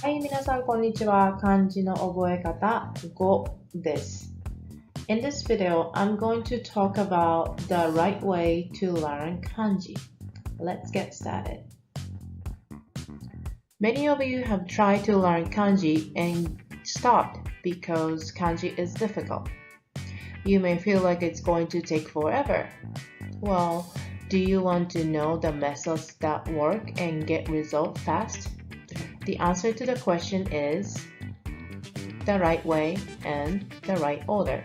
はい、皆さんこんにちは。漢字の覚え方5です。In this video, I'm going to talk about the right way to learn kanji. Let's get started. Many of you have tried to learn kanji and stopped because kanji is difficult. You may feel like it's going to take forever. Well, do you want to know the methods that work and get results fast? The answer to the question is the right way and the right order.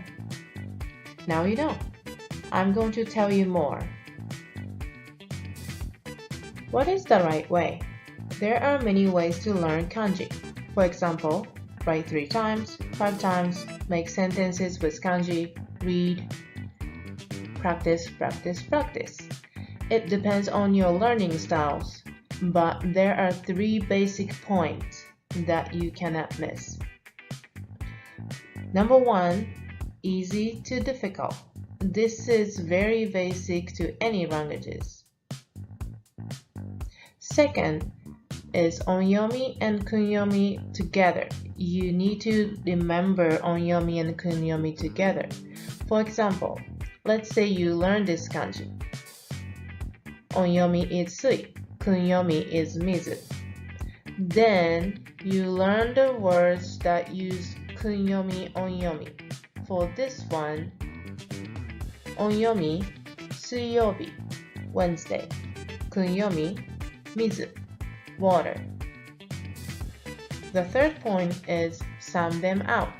Now you know. I'm going to tell you more. What is the right way? There are many ways to learn kanji. For example, write 3 times, 5 times, make sentences with kanji, read, practice, practice, practice. It depends on your learning styles. But there are 3 basic points that you cannot miss. Number 1, easy to difficult. This is very basic to any languages. Second is Yomi and Kun Yomi together. You need to remember Yomi and Kun Yomi together. For example, let's say you learn this kanji. Yomi is sui. Kun Yomi is mizu. Then you learn the words that use Kun Yomi, Yomi. For this one, Yomi, Suiyobi, Wednesday. Kun Yomi, mizu, water. The third point is sound them out.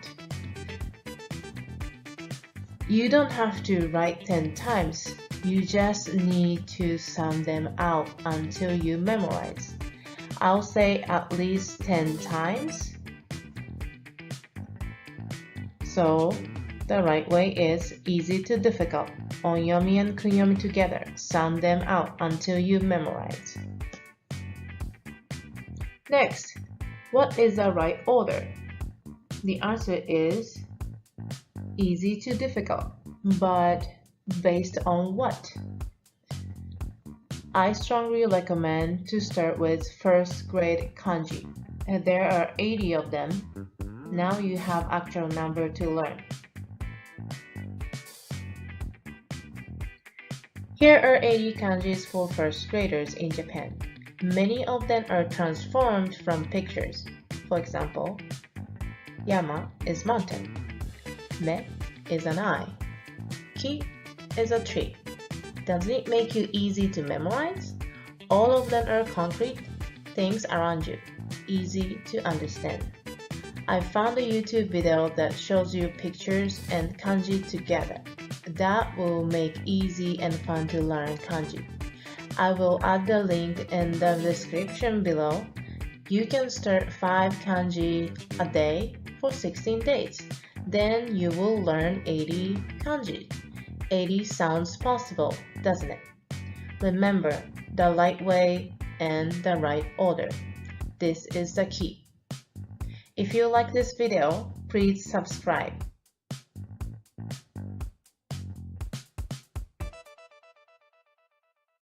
You don't have to write 10 times. You just need to sound them out until you memorize. I'll say at least 10 times. So, the right way is easy to difficult. Yomi and Kun Yomi together. Sound them out until you memorize. Next, what is the right order? The answer is easy to difficult, but based on what? I strongly recommend to start with first grade kanji. There are 80 of them. Now you have actual number to learn. Here are 80 kanjis for first graders in Japan. Many of them are transformed from pictures. For example, Yama is mountain. Me is an eye. Ki is a tree. Does it make you easy to memorize? All of them are concrete things around you, easy to understand. I found a YouTube video that shows you pictures and kanji together. That will make easy and fun to learn kanji. I will add the link in the description below. You can start 5 kanji a day for 16 days. Then you will learn 80 kanji. 80 sounds possible, doesn't it? Remember the right way and the right order. This is the key. If you like this video, please subscribe.